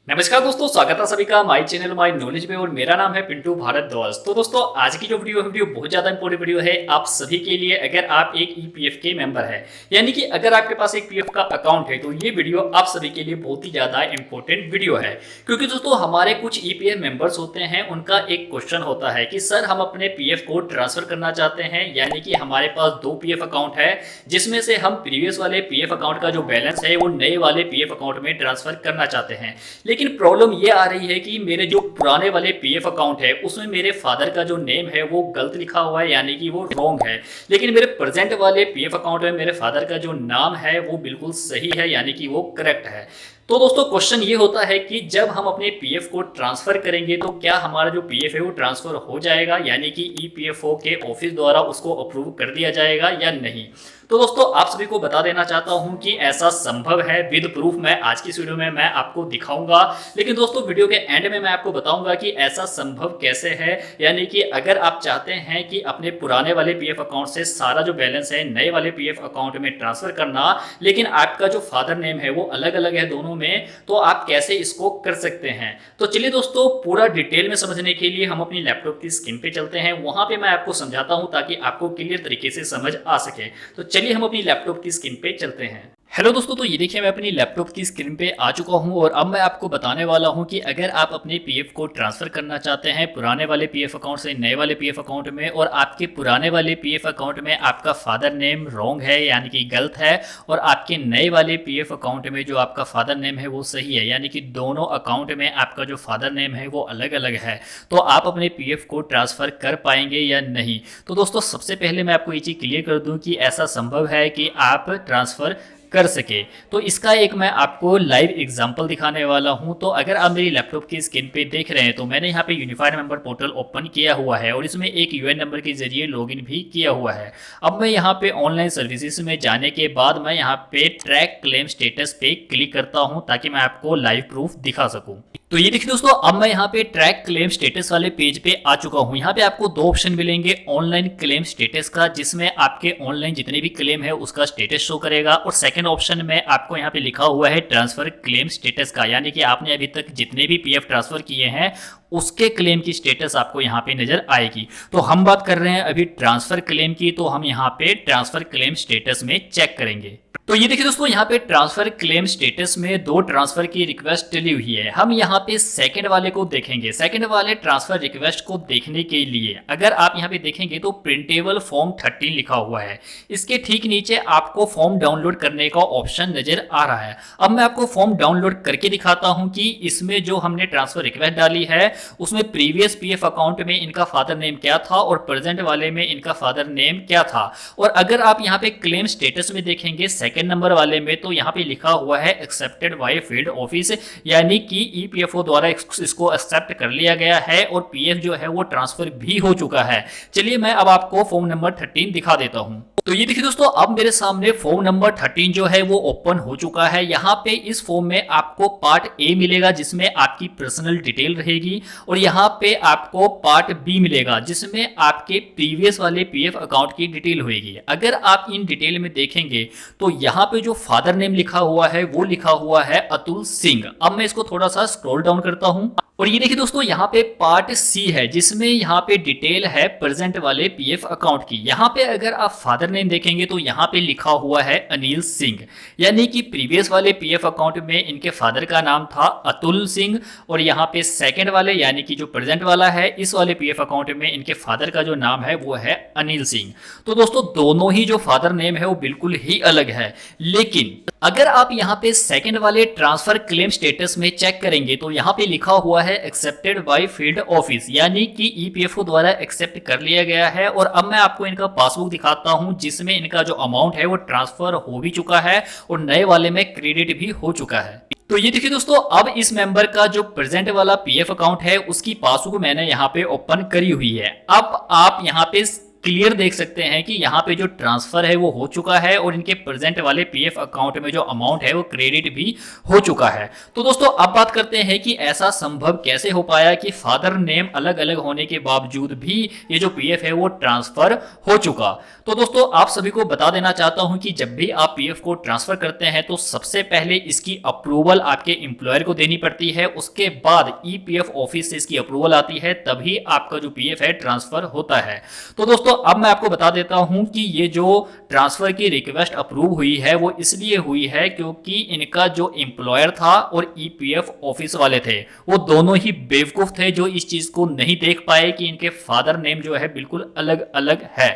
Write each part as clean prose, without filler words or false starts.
नमस्कार दोस्तों, स्वागत है सभी का माय चैनल माय नॉलेज में। और मेरा नाम है पिंटू भारद्वाज। तो दोस्तों, आज की जो वीडियो बहुत ज़्यादा इंपॉर्टेंट वीडियो है आप सभी के लिए। अगर आप एक ईपीएफ के मेंबर है, यानी कि अगर आपके पास एक पीएफ का अकाउंट है, तो ये वीडियो आप सभी के लिए बहुत ही ज़्यादा इंपॉर्टेंट वीडियो है। क्योंकि दोस्तों, हमारे कुछ ईपीएफ मेंबर्स होते हैं, उनका एक क्वेश्चन होता है कि सर हम अपने पीएफ को ट्रांसफर करना चाहते हैं, यानी कि हमारे पास 2 पीएफ अकाउंट है, जिसमें से हम प्रीवियस वाले पीएफ अकाउंट का जो बैलेंस है वो नए वाले पीएफ अकाउंट में ट्रांसफर करना चाहते हैं। लेकिन प्रॉब्लम ये आ रही है कि मेरे जो पुराने वाले पीएफ अकाउंट है उसमें मेरे फादर का जो नेम है वो गलत लिखा हुआ है, यानी कि वो रॉन्ग है। लेकिन मेरे प्रेजेंट वाले पीएफ अकाउंट में मेरे फादर का जो नाम है वो बिल्कुल सही है, यानी कि वो करेक्ट है। तो दोस्तों, क्वेश्चन ये होता है कि जब हम अपने पीएफ को ट्रांसफर करेंगे तो क्या हमारा जो पीएफ है वो ट्रांसफर हो जाएगा, यानी कि ईपीएफओ के ऑफिस द्वारा उसको अप्रूव कर दिया जाएगा या नहीं। तो दोस्तों, आप सभी को बता देना चाहता हूं कि ऐसा संभव है, विद प्रूफ मैं आज की इस वीडियो में मैं आपको दिखाऊंगा। लेकिन दोस्तों, वीडियो के एंड में मैं आपको बताऊंगा कि ऐसा संभव कैसे है। यानी कि अगर आप चाहते हैं कि अपने पुराने वाले पीएफ अकाउंट से सारा जो बैलेंस है नए वाले पीएफ अकाउंट में ट्रांसफर करना, लेकिन आपका जो फादर नेम है वो अलग अलग है दोनों में, तो आप कैसे इसको कर सकते हैं। तो चलिए दोस्तों, पूरा डिटेल में समझने के लिए हम अपनी लैपटॉप की स्क्रीन पे चलते हैं। वहां पे मैं आपको समझाता हूं ताकि आपको क्लियर तरीके से समझ आ सके। तो चलिए हम अपनी लैपटॉप की स्क्रीन पे चलते हैं। हेलो दोस्तों, तो ये देखिए मैं अपनी लैपटॉप की स्क्रीन पे आ चुका हूं और अब मैं आपको बताने वाला हूं कि अगर आप अपने पीएफ को ट्रांसफर करना चाहते हैं पुराने वाले पीएफ अकाउंट से नए वाले पीएफ अकाउंट में, और आपके पुराने वाले पीएफ अकाउंट में आपका फादर नेम रॉन्ग है, यानी कि गलत है, और आपके नए वाले पीएफ अकाउंट में जो आपका फादर नेम है वो सही है, यानी कि दोनों अकाउंट में आपका जो फादर नेम है वो अलग अलग है, तो आप अपने पीएफ को ट्रांसफर कर पाएंगे या नहीं। तो दोस्तों, सबसे पहले मैं आपको ये चीज़ क्लियर कर दूं कि ऐसा संभव है कि आप ट्रांसफर कर सके। तो इसका एक मैं आपको लाइव एग्जांपल दिखाने वाला हूं। तो अगर आप मेरी लैपटॉप की स्क्रीन पे देख रहे हैं तो मैंने यहां पे यूनिफाइड मेंबर पोर्टल ओपन किया हुआ है और इसमें एक यूएन नंबर के जरिए लॉगिन भी किया हुआ है। अब मैं यहां पे ऑनलाइन सर्विसेज में जाने के बाद मैं यहां पे ट्रैक क्लेम स्टेटस पे क्लिक करता हूं ताकि मैं आपको लाइव प्रूफ दिखा सकूं। तो ये देखिए दोस्तों, अब मैं यहाँ पे ट्रैक क्लेम स्टेटस वाले पेज पे आ चुका हूँ। यहाँ पे आपको 2 ऑप्शन मिलेंगे ऑनलाइन क्लेम स्टेटस का, जिसमें आपके ऑनलाइन जितने भी क्लेम है उसका स्टेटस शो करेगा, और सेकंड ऑप्शन में आपको यहाँ पे लिखा हुआ है ट्रांसफर क्लेम स्टेटस का, यानी कि आपने अभी तक जितने भी पीएफ ट्रांसफर किए हैं उसके क्लेम की स्टेटस आपको यहाँ पे नजर आएगी। तो हम बात कर रहे हैं अभी ट्रांसफर क्लेम की, तो हम यहाँ पे ट्रांसफर क्लेम स्टेटस में चेक करेंगे। तो ये देखिए दोस्तों, यहाँ पे ट्रांसफर क्लेम स्टेटस में 2 ट्रांसफर की रिक्वेस्ट डली हुई है। हम यहाँ पे सेकंड वाले को देखेंगे। सेकंड वाले ट्रांसफर रिक्वेस्ट को देखने के लिए अगर आप यहाँ पे देखेंगे तो प्रिंटेबल फॉर्म 13 लिखा हुआ है। इसके ठीक नीचे आपको फॉर्म डाउनलोड करने का ऑप्शन नजर आ रहा है। अब मैं आपको फॉर्म डाउनलोड करके दिखाता हूँ कि इसमें जो हमने ट्रांसफर रिक्वेस्ट डाली है उसमें प्रीवियस पीएफ अकाउंट में इनका फादर नेम क्या था और प्रेजेंट वाले में इनका फादर नेम क्या था। और अगर आप यहाँ पे क्लेम स्टेटस में देखेंगे सेकंड नंबर वाले में, तो यहाँ पे लिखा हुआ है एक्सेप्टेड बाय फील्ड ऑफिस, यानी कि ईपीएफओ द्वारा इसको एक्सेप्ट कर लिया गया है और पीएफ जो है वो ट्रांसफर भी हो चुका है। चलिए मैं अब आपको फॉर्म नंबर 13 दिखा देता हूँ। तो ये देखिए दोस्तों, अब मेरे सामने फॉर्म नंबर 13 जो है वो ओपन हो चुका है। यहाँ पे इस फॉर्म में आपको पार्ट ए मिलेगा जिसमें आपकी पर्सनल डिटेल रहेगी, और यहाँ पे आपको पार्ट बी मिलेगा जिसमें आपके प्रीवियस वाले पीएफ अकाउंट की डिटेल होगी। अगर आप इन डिटेल में देखेंगे तो यहाँ पे जो फादर नेम लिखा हुआ है वो लिखा हुआ है अतुल सिंह। अब मैं इसको थोड़ा सा स्क्रॉल डाउन करता हूँ और ये देखिए दोस्तों, यहाँ पे पार्ट सी है जिसमें यहाँ पे डिटेल है प्रेजेंट वाले पीएफ अकाउंट की। यहाँ पे अगर आप फादर नेम देखेंगे तो यहाँ पे लिखा हुआ है अनिल सिंह, यानी कि प्रीवियस वाले पीएफ अकाउंट में इनके फादर का नाम था अतुल सिंह, और यहाँ पे सेकंड वाले यानी कि जो प्रेजेंट वाला है इस वाले पीएफ अकाउंट में इनके फादर का जो नाम है वो है अनिल सिंह। तो दोस्तों, दोनों ही जो फादर नेम है वो बिल्कुल ही अलग है। लेकिन अगर आप यहाँ पे सेकंड वाले ट्रांसफर क्लेम स्टेटस में चेक करेंगे तो यहाँ पे लिखा हुआ है एक्सेप्टेड बाय फील्ड ऑफिस, यानी कि ईपीएफओ द्वारा एक्सेप्ट कर लिया गया है। और अब मैं आपको इनका पासबुक दिखाता हूँ जिसमें इनका जो अमाउंट है वो ट्रांसफर हो भी चुका है और नए वाले में क्रेडिट भी हो चुका है। तो ये देखिए दोस्तों, अब इस मेंबर का जो प्रेजेंट वाला पीएफ अकाउंट है उसकी पासबुक मैंने यहाँ पे ओपन करी हुई है। अब आप यहाँ पे क्लियर देख सकते हैं कि यहाँ पे जो ट्रांसफर है वो हो चुका है और इनके प्रेजेंट वाले पीएफ अकाउंट में जो अमाउंट है वो क्रेडिट भी हो चुका है। तो दोस्तों अब बात करते हैं कि ऐसा संभव कैसे हो पाया कि फादर नेम अलग अलग होने के बावजूद भी ये जो पीएफ है वो ट्रांसफर हो चुका। तो दोस्तों आप सभी को बता देना चाहता हूं कि जब भी आप पीएफ को ट्रांसफर करते हैं तो सबसे पहले इसकी अप्रूवल आपके एम्प्लॉयर को देनी पड़ती है, उसके बाद ईपीएफ ऑफिस से इसकी अप्रूवल आती है, तभी आपका जो पीएफ है ट्रांसफर होता है। तो दोस्तों अब मैं आपको बता देता हूं कि ये जो ट्रांसफर की रिक्वेस्ट अप्रूव हुई है वो इसलिए हुई है क्योंकि इनका जो एम्प्लॉयर था और ईपीएफ ऑफिस वाले थे वो दोनों ही बेवकूफ थे, जो इस चीज को नहीं देख पाए कि इनके फादर नेम जो है बिल्कुल अलग अलग है।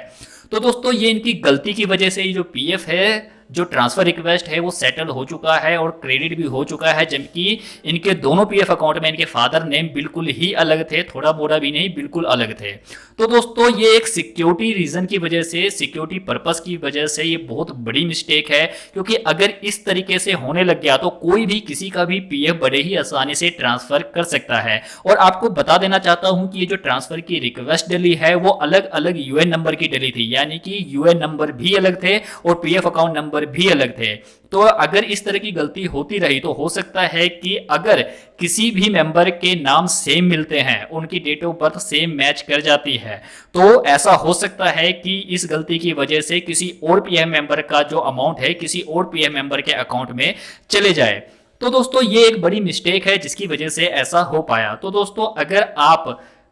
तो दोस्तों ये इनकी गलती की वजह से ये जो पीएफ है, जो ट्रांसफर रिक्वेस्ट है वो सेटल हो चुका है और क्रेडिट भी हो चुका है, जबकि इनके दोनों पीएफ अकाउंट में इनके फादर नेम बिल्कुल ही अलग थे, थोड़ा मोड़ा भी नहीं, बिल्कुल अलग थे। तो दोस्तों ये एक सिक्योरिटी रीजन की वजह से, सिक्योरिटी पर्पस की वजह से ये बहुत बड़ी मिस्टेक है, क्योंकि अगर इस तरीके से होने लग गया तो कोई भी किसी का भी पीएफ बड़े ही आसानी से ट्रांसफर कर सकता है। और आपको बता देना चाहता हूं कि ये जो ट्रांसफर की रिक्वेस्ट डली है वो अलग अलग यूएन नंबर की डली थी, यानी कि यूएन नंबर भी अलग थे और पीएफ अकाउंट नंबर भी अलग थे। तो अगर इस तरह की गलती होती रही तो हो सकता है कि अगर किसी भी मेंबर के नाम सेम मिलते हैं, उनकी date of birth same match कर जाती है, तो ऐसा हो सकता है कि इस गलती की वजह से किसी और पीएफ मेंबर का जो अमाउंट है किसी और पीएफ मेंबर के अकाउंट में चले जाए। तो दोस्तों ये एक बड़ी मिस्टेक है जिसकी वजह से ऐसा हो पाया। तो दोस्तों अगर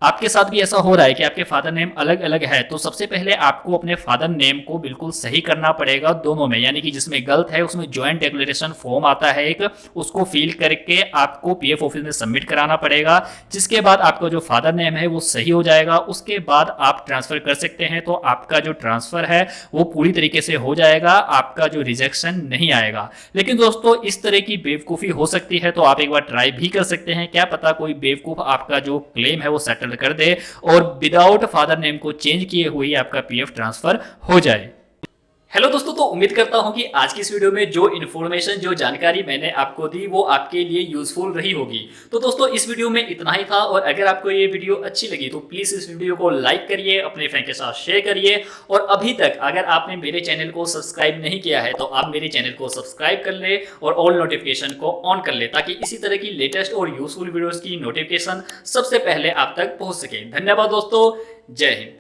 आपके साथ भी ऐसा हो रहा है कि आपके फादर नेम अलग अलग है, तो सबसे पहले आपको अपने फादर नेम को बिल्कुल सही करना पड़ेगा दोनों में, यानी कि जिसमें गलत है उसमें ज्वाइंट डिक्लेरेशन फॉर्म आता है एक, उसको फिल करके आपको पीएफ ऑफिस में सबमिट कराना पड़ेगा, जिसके बाद आपका जो फादर नेम है वो सही हो जाएगा। उसके बाद आप ट्रांसफर कर सकते हैं, तो आपका जो ट्रांसफर है वो पूरी तरीके से हो जाएगा, आपका जो रिजेक्शन नहीं आएगा। लेकिन दोस्तों इस तरह की बेवकूफ़ी हो सकती है, तो आप एक बार ट्राई भी कर सकते हैं, क्या पता कोई बेवकूफ़ आपका जो क्लेम है वो सेटल कर दे और विदाउट फादर नेम को चेंज किए हुए आपका पीएफ ट्रांसफर हो जाए। हेलो दोस्तों, तो उम्मीद करता हूं कि आज की इस वीडियो में जो इन्फॉर्मेशन, जो जानकारी मैंने आपको दी वो आपके लिए यूजफुल रही होगी। तो दोस्तों इस वीडियो में इतना ही था, और अगर आपको ये वीडियो अच्छी लगी तो प्लीज इस वीडियो को लाइक करिए, अपने फ्रेंड के साथ शेयर करिए, और अभी तक अगर आपने मेरे चैनल को सब्सक्राइब नहीं किया है तो आप मेरे चैनल को सब्सक्राइब कर ले और ऑल नोटिफिकेशन को ऑन कर ले, ताकि इसी तरह की लेटेस्ट और यूजफुल वीडियोज की नोटिफिकेशन सबसे पहले आप तक पहुंच सके। धन्यवाद दोस्तों, जय हिंद।